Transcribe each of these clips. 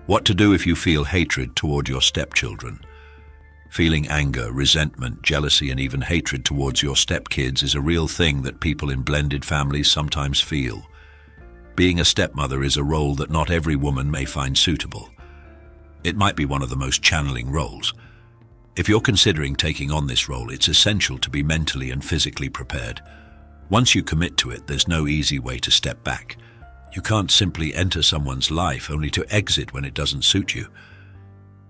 What to do if you feel hatred toward your stepchildren. Feeling anger, resentment, jealousy, and even hatred towards your stepkids is a real thing that people in blended families sometimes feel. Being a stepmother is a role that not every woman may find suitable. It might be one of the most channeling roles. If you're considering taking on this role, it's essential to be mentally and physically prepared. Once you commit to it, there's no easy way to step back. You can't simply enter someone's life only to exit when it doesn't suit you.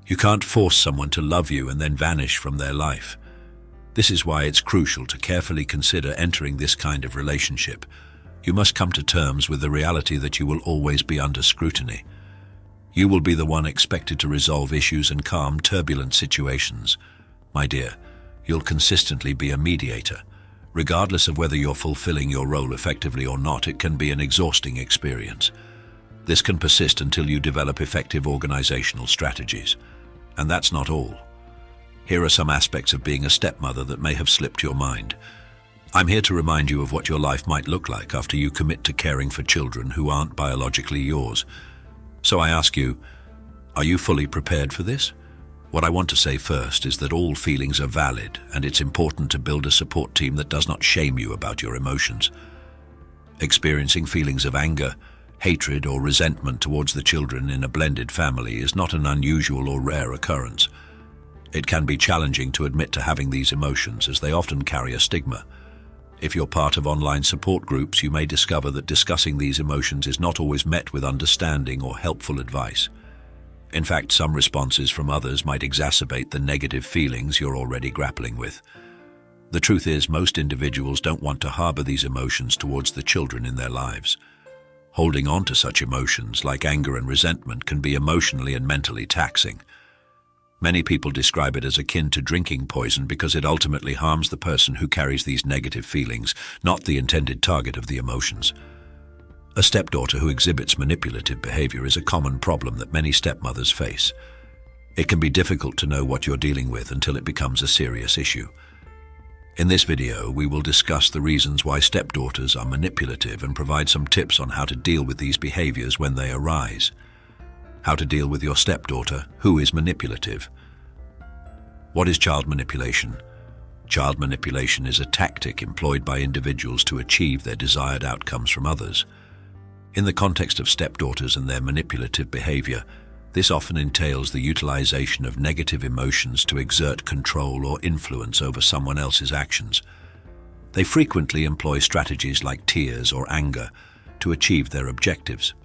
You can't force someone to love you and then vanish from their life. This is why it's crucial to carefully consider entering this kind of relationship. You must come to terms with the reality that you will always be under scrutiny. You will be the one expected to resolve issues and calm turbulent situations. My dear, you'll consistently be a mediator. Regardless of whether you're fulfilling your role effectively or not, it can be an exhausting experience. This can persist until you develop effective organizational strategies. And that's not all. Here are some aspects of being a stepmother that may have slipped your mind. I'm here to remind you of what your life might look like after you commit to caring for children who aren't biologically yours. So I ask you, are you fully prepared for this? What I want to say first is that all feelings are valid, and it's important to build a support team that does not shame you about your emotions. Experiencing feelings of anger, hatred, or resentment towards the children in a blended family is not an unusual or rare occurrence. It can be challenging to admit to having these emotions, as they often carry a stigma. If you're part of online support groups, you may discover that discussing these emotions is not always met with understanding or helpful advice. In fact, some responses from others might exacerbate the negative feelings you're already grappling with. The truth is, most individuals don't want to harbor these emotions towards the children in their lives. Holding on to such emotions, like anger and resentment, can be emotionally and mentally taxing. Many people describe it as akin to drinking poison because it ultimately harms the person who carries these negative feelings, not the intended target of the emotions. A stepdaughter who exhibits manipulative behavior is a common problem that many stepmothers face. It can be difficult to know what you're dealing with until it becomes a serious issue. In this video, we will discuss the reasons why stepdaughters are manipulative and provide some tips on how to deal with these behaviors when they arise. How to deal with your stepdaughter who is manipulative. What is child manipulation? Child manipulation is a tactic employed by individuals to achieve their desired outcomes from others. In the context of stepdaughters and their manipulative behavior, this often entails the utilization of negative emotions to exert control or influence over someone else's actions. They frequently employ strategies like tears or anger to achieve their objectives.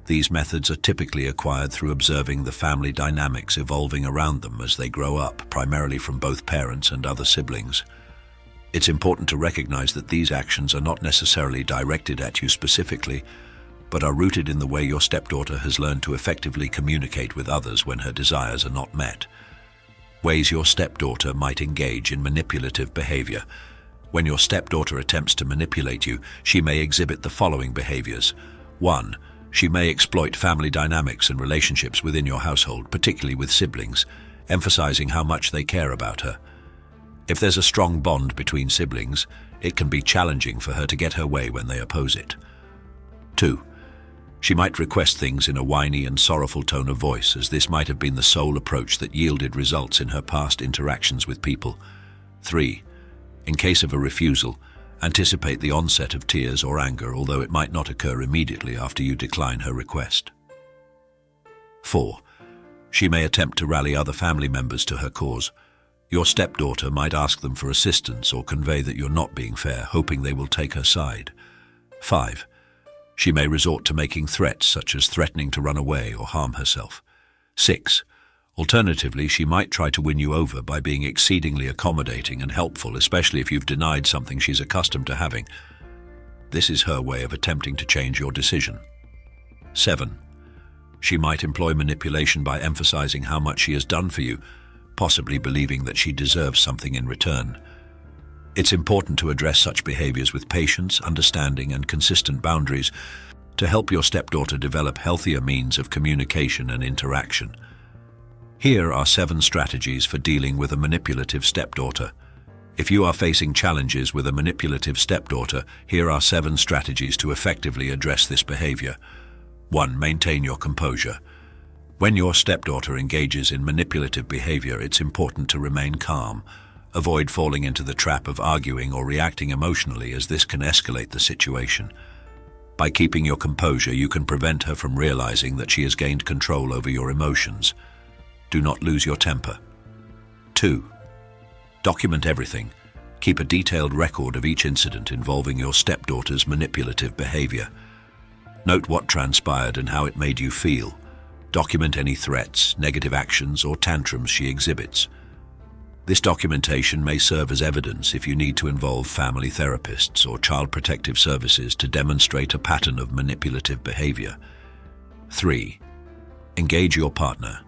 These methods are typically acquired through observing the family dynamics evolving around them as they grow up, primarily from both parents and other siblings. It's important to recognize that these actions are not necessarily directed at you specifically, but are rooted in the way your stepdaughter has learned to effectively communicate with others when her desires are not met. Ways your stepdaughter might engage in manipulative behavior. When your stepdaughter attempts to manipulate you, she may exhibit the following behaviors. 1. She may exploit family dynamics and relationships within your household, particularly with siblings, emphasizing how much they care about her. If there's a strong bond between siblings, it can be challenging for her to get her way when they oppose it. 2. She might request things in a whiny and sorrowful tone of voice, as this might have been the sole approach that yielded results in her past interactions with people. 3. In case of a refusal, anticipate the onset of tears or anger, although it might not occur immediately after you decline her request. 4. She may attempt to rally other family members to her cause. Your stepdaughter might ask them for assistance or convey that you're not being fair, hoping they will take her side. 5. She may resort to making threats, such as threatening to run away or harm herself. 6. Alternatively, she might try to win you over by being exceedingly accommodating and helpful, especially if you've denied something she's accustomed to having. This is her way of attempting to change your decision. 7. She might employ manipulation by emphasizing how much she has done for you, possibly believing that she deserves something in return. It's important to address such behaviors with patience, understanding, and consistent boundaries to help your stepdaughter develop healthier means of communication and interaction. Here are 7 strategies for dealing with a manipulative stepdaughter. If you are facing challenges with a manipulative stepdaughter, here are 7 strategies to effectively address this behavior. 1. Maintain your composure. When your stepdaughter engages in manipulative behavior, it's important to remain calm. Avoid falling into the trap of arguing or reacting emotionally, as this can escalate the situation. By keeping your composure, you can prevent her from realizing that she has gained control over your emotions. Do not lose your temper. 2. Document everything. Keep a detailed record of each incident involving your stepdaughter's manipulative behavior. Note what transpired and how it made you feel. Document any threats, negative actions, or tantrums she exhibits. This documentation may serve as evidence if you need to involve family therapists or child protective services to demonstrate a pattern of manipulative behavior. 3. Engage your partner.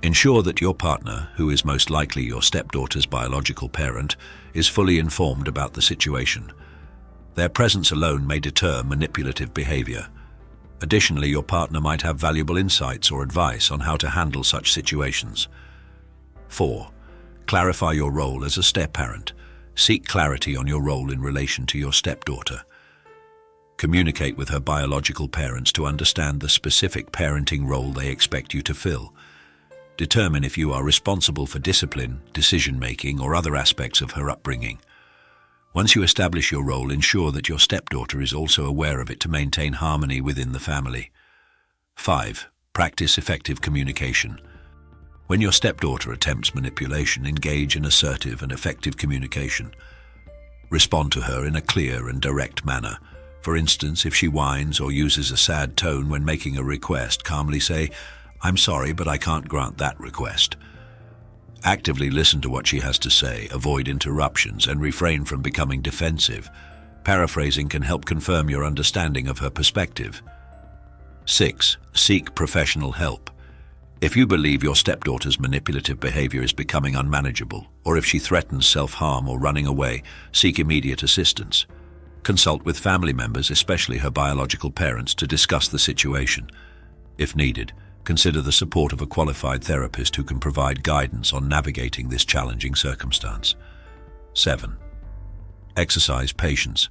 Ensure that your partner, who is most likely your stepdaughter's biological parent, is fully informed about the situation. Their presence alone may deter manipulative behavior. Additionally, your partner might have valuable insights or advice on how to handle such situations. 4. Clarify your role as a step-parent. Seek clarity on your role in relation to your stepdaughter. Communicate with her biological parents to understand the specific parenting role they expect you to fill. Determine if you are responsible for discipline, decision-making, or other aspects of her upbringing. Once you establish your role, ensure that your stepdaughter is also aware of it to maintain harmony within the family. 5. Practice effective communication. When your stepdaughter attempts manipulation, engage in assertive and effective communication. Respond to her in a clear and direct manner. For instance, if she whines or uses a sad tone when making a request, calmly say, "I'm sorry, but I can't grant that request." Actively listen to what she has to say, avoid interruptions, and refrain from becoming defensive. Paraphrasing can help confirm your understanding of her perspective. 6. Seek professional help. If you believe your stepdaughter's manipulative behavior is becoming unmanageable, or if she threatens self-harm or running away, seek immediate assistance. Consult with family members, especially her biological parents, to discuss the situation. If needed, consider the support of a qualified therapist who can provide guidance on navigating this challenging circumstance. 7. Exercise patience.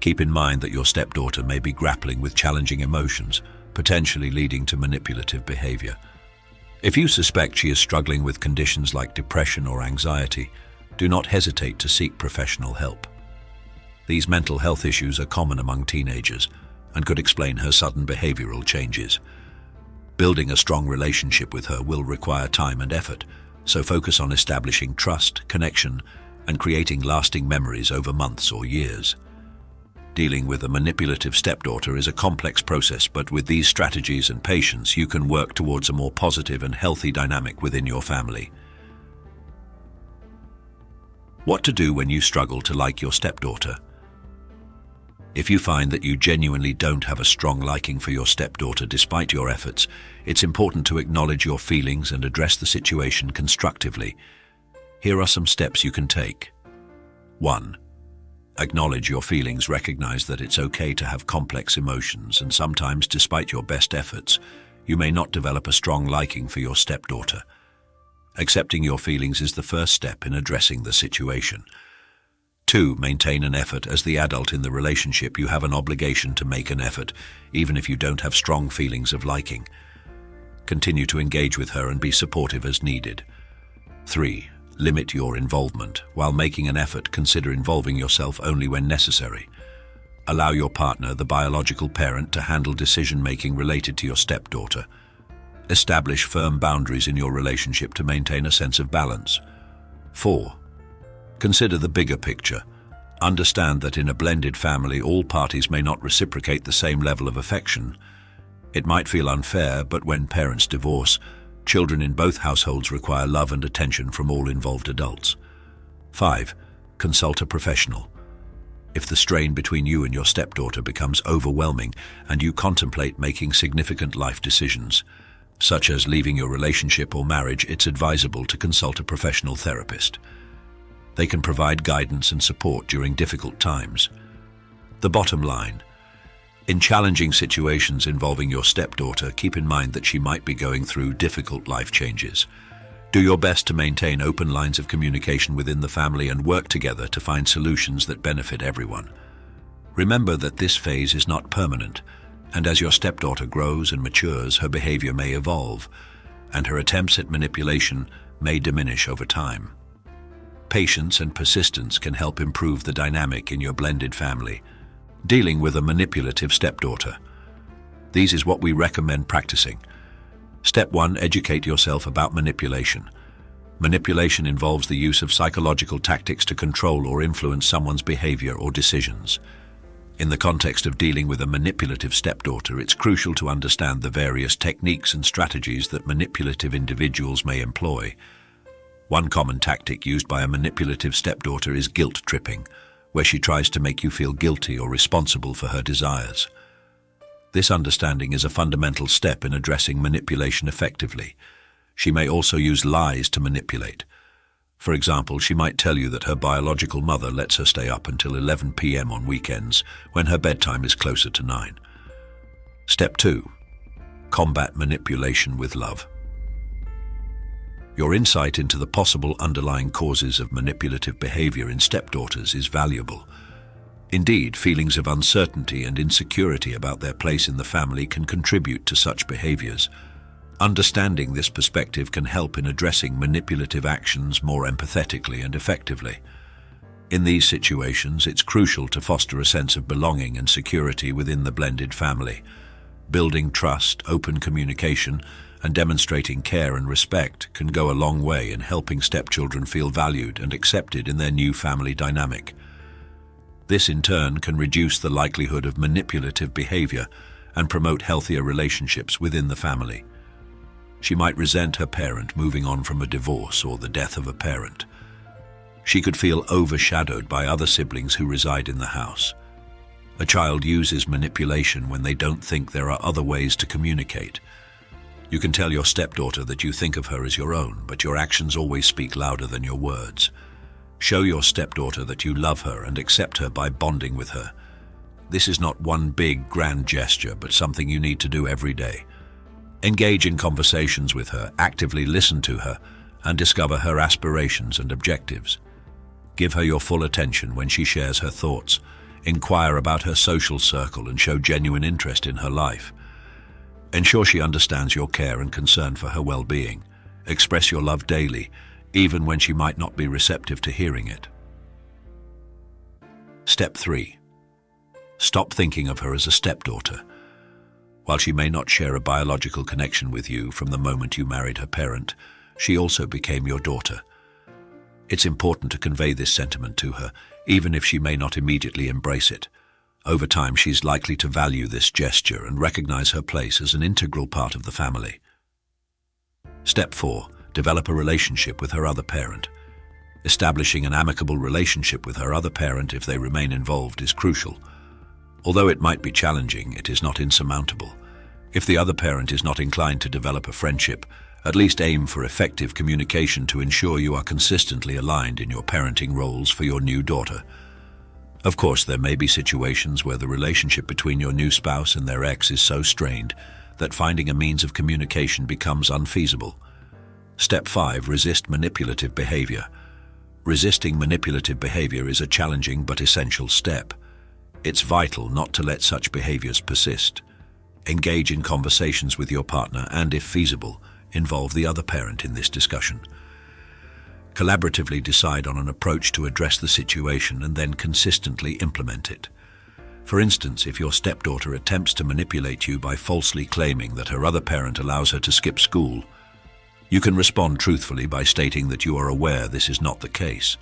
Keep in mind that your stepdaughter may be grappling with challenging emotions, potentially leading to manipulative behavior. If you suspect she is struggling with conditions like depression or anxiety, do not hesitate to seek professional help. These mental health issues are common among teenagers and could explain her sudden behavioral changes. Building a strong relationship with her will require time and effort, so focus on establishing trust, connection, and creating lasting memories over months or years. Dealing with a manipulative stepdaughter is a complex process, but with these strategies and patience, you can work towards a more positive and healthy dynamic within your family. What to do when you struggle to like your stepdaughter? If you find that you genuinely don't have a strong liking for your stepdaughter despite your efforts, it's important to acknowledge your feelings and address the situation constructively. Here are some steps you can take. 1. Acknowledge your feelings. Recognize that it's okay to have complex emotions, and sometimes, despite your best efforts, you may not develop a strong liking for your stepdaughter. Accepting your feelings is the first step in addressing the situation. 2. Maintain an effort. As the adult in the relationship, you have an obligation to make an effort, even if you don't have strong feelings of liking. Continue to engage with her and be supportive as needed. 3. Limit your involvement. While making an effort, consider involving yourself only when necessary. Allow your partner, the biological parent, to handle decision-making related to your stepdaughter. Establish firm boundaries in your relationship to maintain a sense of balance. 4. Consider the bigger picture. Understand that in a blended family, all parties may not reciprocate the same level of affection. It might feel unfair, but when parents divorce, children in both households require love and attention from all involved adults. 5. Consult a professional. If the strain between you and your stepdaughter becomes overwhelming and you contemplate making significant life decisions, such as leaving your relationship or marriage, it's advisable to consult a professional therapist. They can provide guidance and support during difficult times. The bottom line: in challenging situations involving your stepdaughter, keep in mind that she might be going through difficult life changes. Do your best to maintain open lines of communication within the family and work together to find solutions that benefit everyone. Remember that this phase is not permanent, And as your stepdaughter grows and matures, her behavior may evolve, and her attempts at manipulation may diminish over time. Patience and persistence can help improve the dynamic in your blended family. Dealing with a manipulative stepdaughter. These is what we recommend practicing. Step 1. Educate yourself about manipulation. Manipulation involves the use of psychological tactics to control or influence someone's behavior or decisions. In the context of dealing with a manipulative stepdaughter, it's crucial to understand the various techniques and strategies that manipulative individuals may employ. One common tactic used by a manipulative stepdaughter is guilt tripping, where she tries to make you feel guilty or responsible for her desires. This understanding is a fundamental step in addressing manipulation effectively. She may also use lies to manipulate. For example, she might tell you that her biological mother lets her stay up until 11 p.m. on weekends when her bedtime is closer to 9. Step 2. Combat manipulation with love. Your insight into the possible underlying causes of manipulative behavior in stepdaughters is valuable. Indeed, feelings of uncertainty and insecurity about their place in the family can contribute to such behaviors. Understanding this perspective can help in addressing manipulative actions more empathetically and effectively. In these situations, it's crucial to foster a sense of belonging and security within the blended family. Building trust, open communication, and demonstrating care and respect can go a long way in helping stepchildren feel valued and accepted in their new family dynamic. This, in turn, can reduce the likelihood of manipulative behavior and promote healthier relationships within the family. She might resent her parent moving on from a divorce or the death of a parent. She could feel overshadowed by other siblings who reside in the house. A child uses manipulation when they don't think there are other ways to communicate. You can tell your stepdaughter that you think of her as your own, but your actions always speak louder than your words. Show your stepdaughter that you love her and accept her by bonding with her. This is not one big, grand gesture, but something you need to do every day. Engage in conversations with her, actively listen to her, and discover her aspirations and objectives. Give her your full attention when she shares her thoughts. Inquire about her social circle and show genuine interest in her life. Ensure she understands your care and concern for her well-being. Express your love daily, even when she might not be receptive to hearing it. Step 3. Stop thinking of her as a stepdaughter. While she may not share a biological connection with you from the moment you married her parent, she also became your daughter. It's important to convey this sentiment to her, even if she may not immediately embrace it. Over time, she's likely to value this gesture and recognize her place as an integral part of the family. Step 4. Develop a relationship with her other parent. Establishing an amicable relationship with her other parent if they remain involved is crucial. Although it might be challenging, it is not insurmountable. If the other parent is not inclined to develop a friendship, at least aim for effective communication to ensure you are consistently aligned in your parenting roles for your new daughter. Of course, there may be situations where the relationship between your new spouse and their ex is so strained that finding a means of communication becomes unfeasible. Step 5. Resist manipulative behavior. Resisting manipulative behavior is a challenging but essential step. It's vital not to let such behaviors persist. Engage in conversations with your partner and, if feasible, involve the other parent in this discussion. Collaboratively decide on an approach to address the situation and then consistently implement it. For instance, if your stepdaughter attempts to manipulate you by falsely claiming that her other parent allows her to skip school, you can respond truthfully by stating that you are aware this is not the case.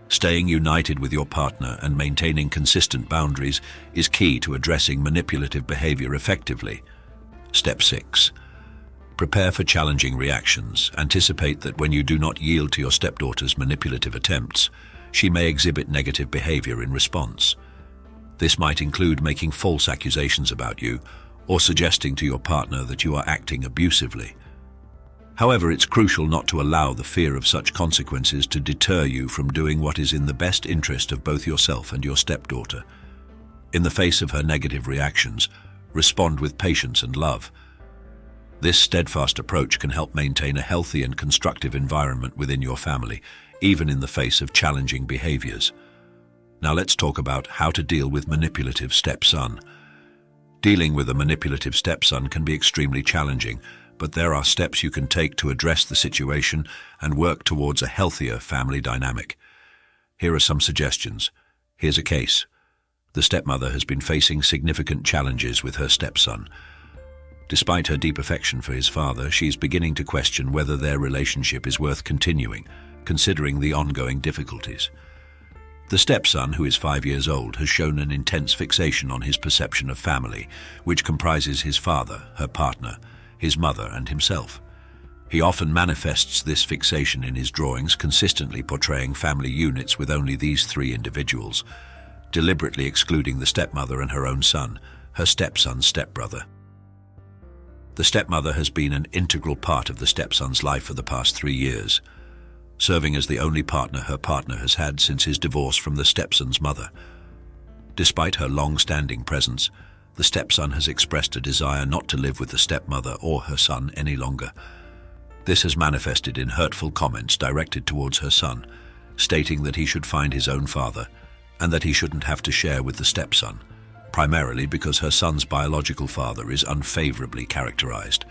Staying united with your partner and maintaining consistent boundaries is key to addressing manipulative behavior effectively. Step 6. Prepare for challenging reactions. Anticipate that when you do not yield to your stepdaughter's manipulative attempts, she may exhibit negative behavior in response. This might include making false accusations about you or suggesting to your partner that you are acting abusively. However, it's crucial not to allow the fear of such consequences to deter you from doing what is in the best interest of both yourself and your stepdaughter. In the face of her negative reactions, respond with patience and love. This steadfast approach can help maintain a healthy and constructive environment within your family, even in the face of challenging behaviors. Now let's talk about how to deal with manipulative stepson. Dealing with a manipulative stepson can be extremely challenging, but there are steps you can take to address the situation and work towards a healthier family dynamic. Here are some suggestions. Here's a case. The stepmother has been facing significant challenges with her stepson. Despite her deep affection for his father, she is beginning to question whether their relationship is worth continuing, considering the ongoing difficulties. The stepson, who is 5 years old, has shown an intense fixation on his perception of family, which comprises his father, her partner, his mother, and himself. He often manifests this fixation in his drawings, consistently portraying family units with only these three individuals, deliberately excluding the stepmother and her own son, her stepson's stepbrother. The stepmother has been an integral part of the stepson's life for the past 3 years, serving as the only partner her partner has had since his divorce from the stepson's mother. Despite her long-standing presence, the stepson has expressed a desire not to live with the stepmother or her son any longer. This has manifested in hurtful comments directed towards her son, stating that he should find his own father and that he shouldn't have to share with the stepson, primarily because her son's biological father is unfavorably characterized.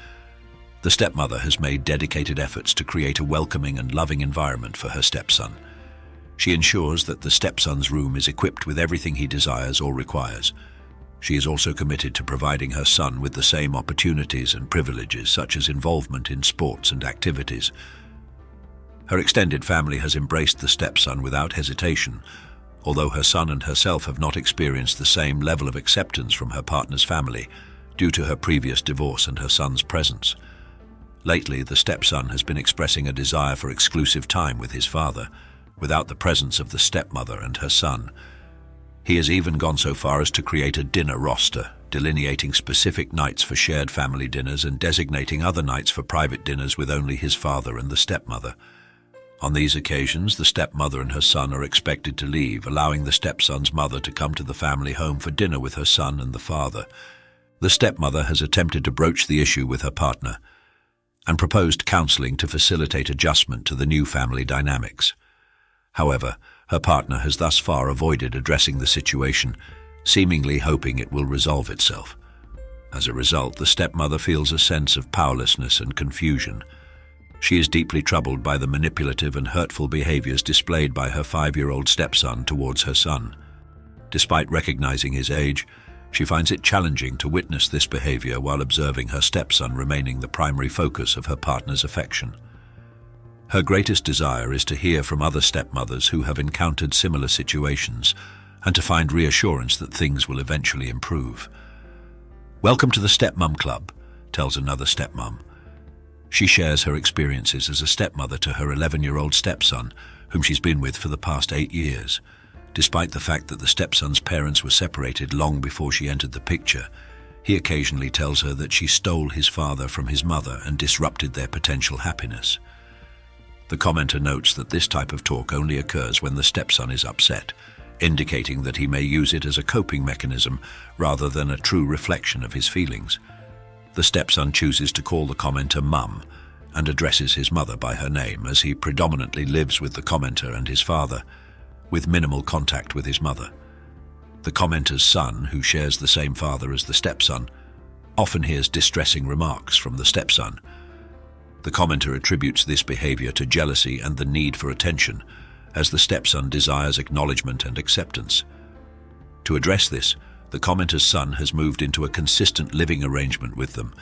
The stepmother has made dedicated efforts to create a welcoming and loving environment for her stepson. She ensures that the stepson's room is equipped with everything he desires or requires. She is also committed to providing her son with the same opportunities and privileges, such as involvement in sports and activities. Her extended family has embraced the stepson without hesitation, although her son and herself have not experienced the same level of acceptance from her partner's family due to her previous divorce and her son's presence. Lately, the stepson has been expressing a desire for exclusive time with his father, without the presence of the stepmother and her son. He has even gone so far as to create a dinner roster, delineating specific nights for shared family dinners and designating other nights for private dinners with only his father and the stepmother. On these occasions, the stepmother and her son are expected to leave, allowing the stepson's mother to come to the family home for dinner with her son and the father. The stepmother has attempted to broach the issue with her partner and proposed counseling to facilitate adjustment to the new family dynamics. However, her partner has thus far avoided addressing the situation, seemingly hoping it will resolve itself. As a result, the stepmother feels a sense of powerlessness and confusion. She is deeply troubled by the manipulative and hurtful behaviors displayed by her 5-year-old stepson towards her son. Despite recognizing his age, she finds it challenging to witness this behavior while observing her stepson remaining the primary focus of her partner's affection. Her greatest desire is to hear from other stepmothers who have encountered similar situations and to find reassurance that things will eventually improve. "Welcome to the Stepmom Club," tells another stepmom. She shares her experiences as a stepmother to her 11-year-old stepson, whom she's been with for the past 8 years. Despite the fact that the stepson's parents were separated long before she entered the picture, he occasionally tells her that she stole his father from his mother and disrupted their potential happiness. The commenter notes that this type of talk only occurs when the stepson is upset, indicating that he may use it as a coping mechanism rather than a true reflection of his feelings. The stepson chooses to call the commenter Mum and addresses his mother by her name, as he predominantly lives with the commenter and his father, with minimal contact with his mother. The commenter's son, who shares the same father as the stepson, often hears distressing remarks from the stepson. The commenter attributes this behavior to jealousy and the need for attention, as the stepson desires acknowledgement and acceptance. To address this, the commenter's son has moved into a consistent living arrangement with them,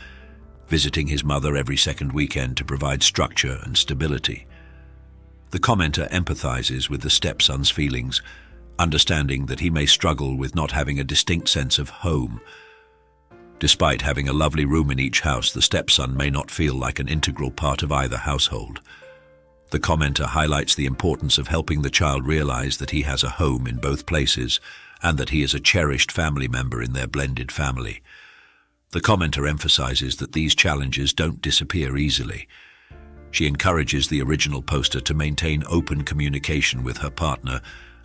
visiting his mother every second weekend to provide structure and stability. The commenter empathizes with the stepson's feelings, understanding that he may struggle with not having a distinct sense of home. Despite having a lovely room in each house, the stepson may not feel like an integral part of either household. The commenter highlights the importance of helping the child realize that he has a home in both places and that he is a cherished family member in their blended family. The commenter emphasizes that these challenges don't disappear easily. She encourages the original poster to maintain open communication with her partner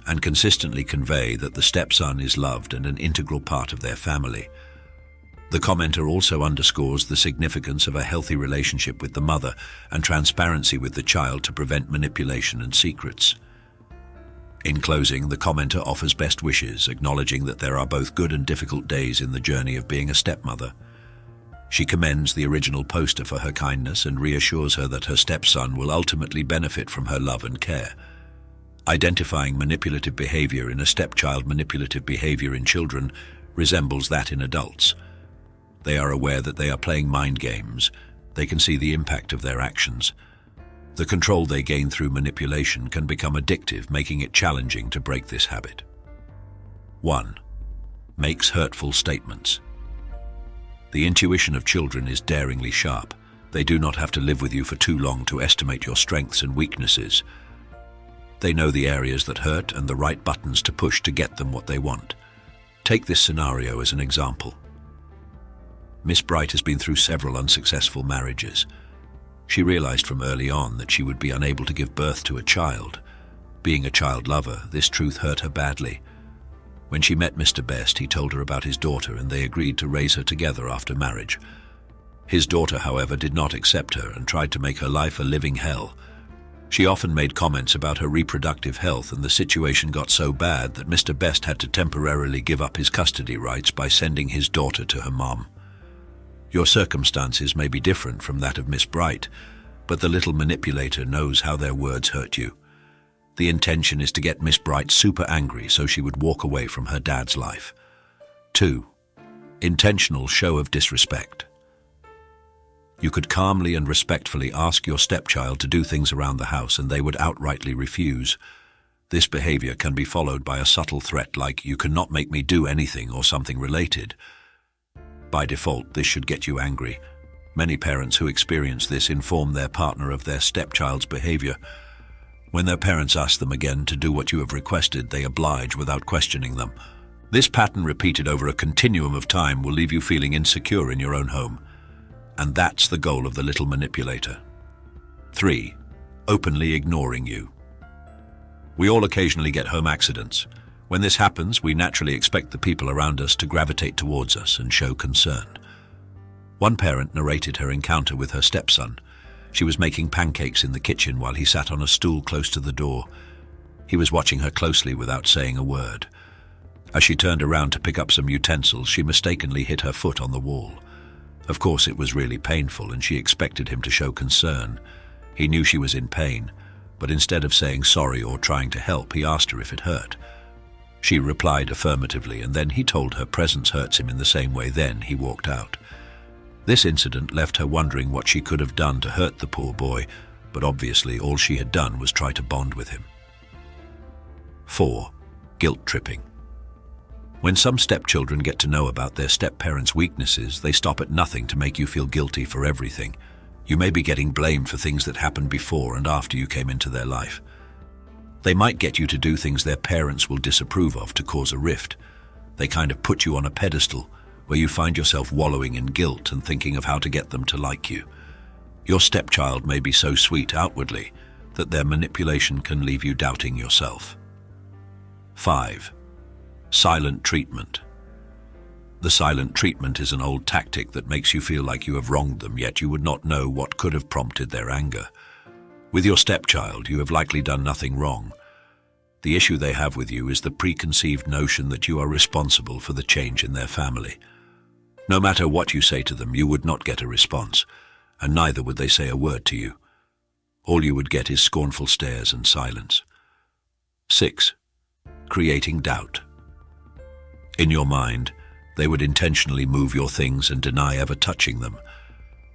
and consistently convey that the stepson is loved and an integral part of their family. The commenter also underscores the significance of a healthy relationship with the mother and transparency with the child to prevent manipulation and secrets. In closing, the commenter offers best wishes, acknowledging that there are both good and difficult days in the journey of being a stepmother. She commends the original poster for her kindness and reassures her that her stepson will ultimately benefit from her love and care. Identifying manipulative behavior in a stepchild, manipulative behavior in children resembles that in adults. They are aware that they are playing mind games. They can see the impact of their actions. The control they gain through manipulation can become addictive, making it challenging to break this habit. 1. Makes hurtful statements. The intuition of children is daringly sharp. They do not have to live with you for too long to estimate your strengths and weaknesses. They know the areas that hurt and the right buttons to push to get them what they want. Take this scenario as an example. Miss Bright has been through several unsuccessful marriages. She realized from early on that she would be unable to give birth to a child. Being a child lover, this truth hurt her badly. When she met Mr. Best, he told her about his daughter and they agreed to raise her together after marriage. His daughter, however, did not accept her and tried to make her life a living hell. She often made comments about her reproductive health, and the situation got so bad that Mr. Best had to temporarily give up his custody rights by sending his daughter to her mom. Your circumstances may be different from that of Miss Bright, but the little manipulator knows how their words hurt you. The intention is to get Miss Bright super angry so she would walk away from her dad's life. 2. Intentional show of disrespect. You could calmly and respectfully ask your stepchild to do things around the house and they would outrightly refuse. This behavior can be followed by a subtle threat like, "You cannot make me do anything," or something related. By default, this should get you angry. Many parents who experience this inform their partner of their stepchild's behavior. When their parents ask them again to do what you have requested, they oblige without questioning them. This pattern repeated over a continuum of time will leave you feeling insecure in your own home. And that's the goal of the little manipulator. 3. Openly ignoring you. We all occasionally get home accidents. When this happens, we naturally expect the people around us to gravitate towards us and show concern. One parent narrated her encounter with her stepson. She was making pancakes in the kitchen while he sat on a stool close to the door. He was watching her closely without saying a word. As she turned around to pick up some utensils, she mistakenly hit her foot on the wall. Of course, it was really painful and she expected him to show concern. He knew she was in pain, but instead of saying sorry or trying to help, he asked her if it hurt. She replied affirmatively, and then he told her presence hurts him in the same way. Then he walked out. This incident left her wondering what she could have done to hurt the poor boy, but obviously all she had done was try to bond with him. 4. Guilt tripping. When some stepchildren get to know about their step-parents' weaknesses, they stop at nothing to make you feel guilty for everything. You may be getting blamed for things that happened before and after you came into their life. They might get you to do things their parents will disapprove of to cause a rift. They kind of put you on a pedestal where you find yourself wallowing in guilt and thinking of how to get them to like you. Your stepchild may be so sweet outwardly that their manipulation can leave you doubting yourself. 5. Silent treatment. The silent treatment is an old tactic that makes you feel like you have wronged them, yet you would not know what could have prompted their anger. With your stepchild, you have likely done nothing wrong. The issue they have with you is the preconceived notion that you are responsible for the change in their family. No matter what you say to them, you would not get a response, and neither would they say a word to you. All you would get is scornful stares and silence. 6. Creating doubt. In your mind, they would intentionally move your things and deny ever touching them.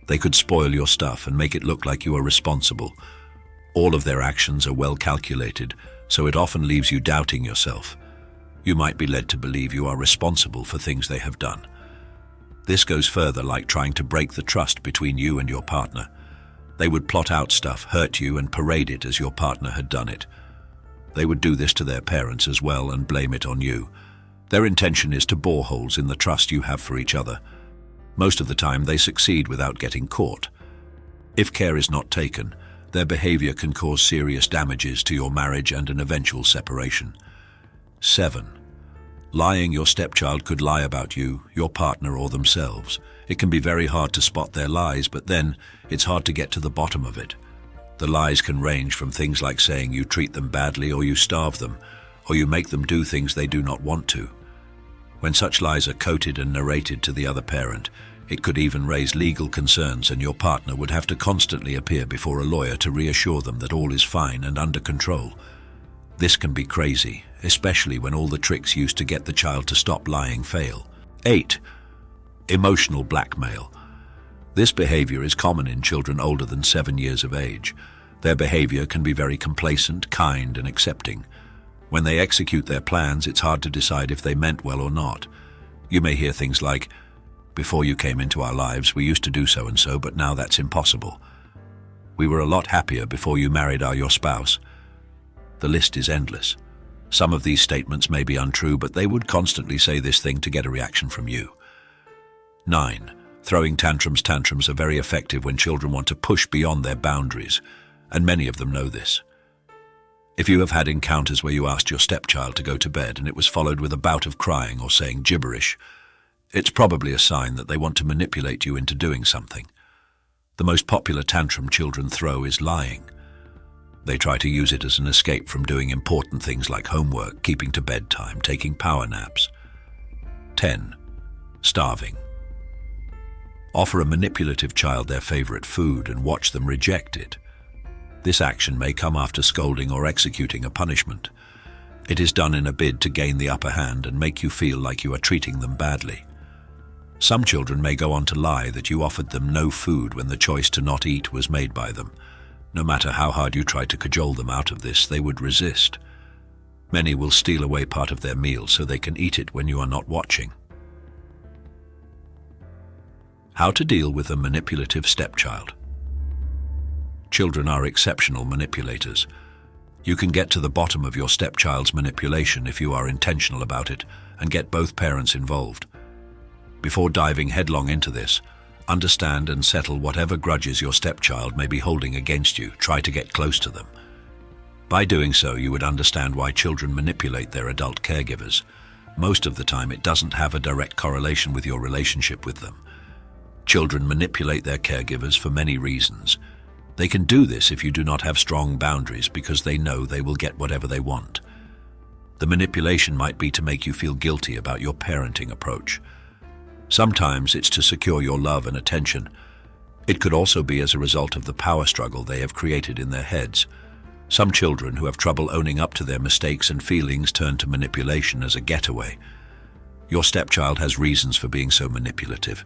They could spoil your stuff and make it look like you are responsible. All of their actions are well calculated, so it often leaves you doubting yourself. You might be led to believe you are responsible for things they have done. This goes further, like trying to break the trust between you and your partner. They would plot out stuff, hurt you, and parade it as your partner had done it. They would do this to their parents as well and blame it on you. Their intention is to bore holes in the trust you have for each other. Most of the time, they succeed without getting caught. If care is not taken, their behavior can cause serious damages to your marriage and an eventual separation. 7. Lying. Your stepchild could lie about you, your partner, or themselves. It can be very hard to spot their lies, but then it's hard to get to the bottom of it. The lies can range from things like saying you treat them badly or you starve them, or you make them do things they do not want to. When such lies are quoted and narrated to the other parent, it could even raise legal concerns, and your partner would have to constantly appear before a lawyer to reassure them that all is fine and under control. This can be crazy, especially when all the tricks used to get the child to stop lying fail. 8. Emotional blackmail. This behavior is common in children older than 7 years of age. Their behavior can be very complacent, kind, and accepting. When they execute their plans, it's hard to decide if they meant well or not. You may hear things like, "Before you came into our lives, we used to do so and so, but now that's impossible. We were a lot happier before you married your spouse." The list is endless. Some of these statements may be untrue, but they would constantly say this thing to get a reaction from you. 9. Throwing tantrums. Tantrums are very effective when children want to push beyond their boundaries, and many of them know this. If you have had encounters where you asked your stepchild to go to bed and it was followed with a bout of crying or saying gibberish, it's probably a sign that they want to manipulate you into doing something. The most popular tantrum children throw is lying. They try to use it as an escape from doing important things like homework, keeping to bedtime, taking power naps. 10. Starving. Offer a manipulative child their favorite food and watch them reject it. This action may come after scolding or executing a punishment. It is done in a bid to gain the upper hand and make you feel like you are treating them badly. Some children may go on to lie that you offered them no food when the choice to not eat was made by them. No matter how hard you try to cajole them out of this, they would resist. Many will steal away part of their meal so they can eat it when you are not watching. How to deal with a manipulative stepchild. Children are exceptional manipulators. You can get to the bottom of your stepchild's manipulation if you are intentional about it and get both parents involved. Before diving headlong into this, understand and settle whatever grudges your stepchild may be holding against you. Try to get close to them. By doing so, you would understand why children manipulate their adult caregivers. Most of the time, it doesn't have a direct correlation with your relationship with them. Children manipulate their caregivers for many reasons. They can do this if you do not have strong boundaries because they know they will get whatever they want. The manipulation might be to make you feel guilty about your parenting approach. Sometimes it's to secure your love and attention. It could also be as a result of the power struggle they have created in their heads. Some children who have trouble owning up to their mistakes and feelings turn to manipulation as a getaway. Your stepchild has reasons for being so manipulative.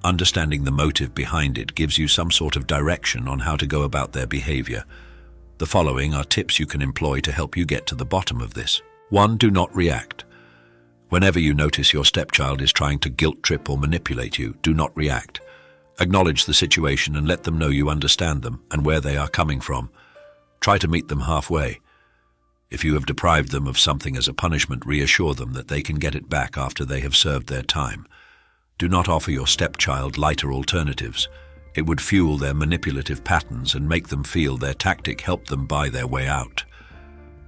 Understanding the motive behind it gives you some sort of direction on how to go about their behavior. The following are tips you can employ to help you get to the bottom of this. 1. Do not react. Whenever you notice your stepchild is trying to guilt trip or manipulate you, do not react. Acknowledge the situation and let them know you understand them and where they are coming from. Try to meet them halfway. If you have deprived them of something as a punishment, reassure them that they can get it back after they have served their time. Do not offer your stepchild lighter alternatives. It would fuel their manipulative patterns and make them feel their tactic helped them buy their way out.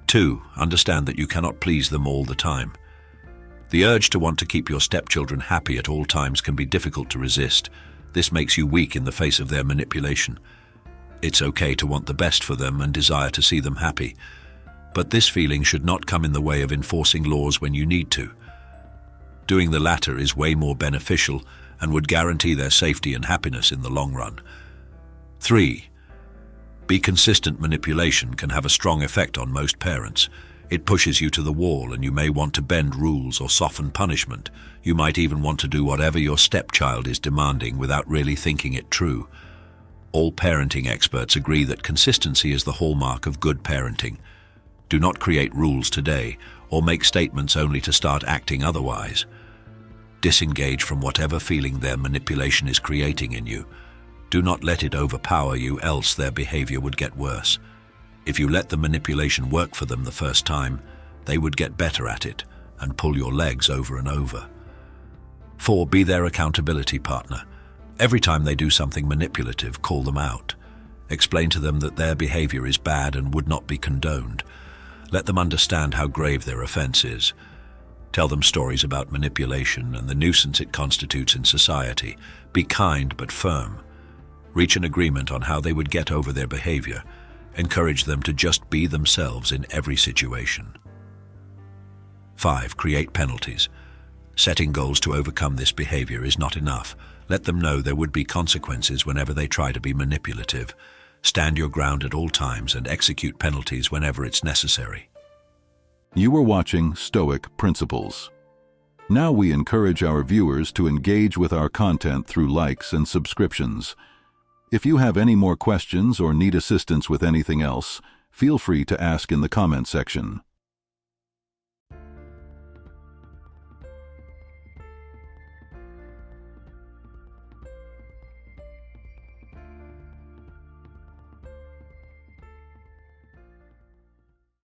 2. Understand that you cannot please them all the time. The urge to want to keep your stepchildren happy at all times can be difficult to resist. This makes you weak in the face of their manipulation. It's okay to want the best for them and desire to see them happy, but this feeling should not come in the way of enforcing laws when you need to. Doing the latter is way more beneficial and would guarantee their safety and happiness in the long run. 3. Be consistent. Manipulation can have a strong effect on most parents. It pushes you to the wall and you may want to bend rules or soften punishment. You might even want to do whatever your stepchild is demanding without really thinking it true. All parenting experts agree that consistency is the hallmark of good parenting. Do not create rules today or make statements only to start acting otherwise. Disengage from whatever feeling their manipulation is creating in you. Do not let it overpower you, else their behavior would get worse. If you let the manipulation work for them the first time, they would get better at it and pull your legs over and over. 4. Be their accountability partner. Every time they do something manipulative, call them out. Explain to them that their behavior is bad and would not be condoned. Let them understand how grave their offense is. Tell them stories about manipulation and the nuisance it constitutes in society. Be kind but firm. Reach an agreement on how they would get over their behavior. Encourage them to just be themselves in every situation. 5. Create penalties. Setting goals to overcome this behavior is not enough. Let them know there would be consequences whenever they try to be manipulative. Stand your ground at all times and execute penalties whenever it's necessary. You are watching Stoic Principles. Now we encourage our viewers to engage with our content through likes and subscriptions. If you have any more questions or need assistance with anything else, feel free to ask in the comment section.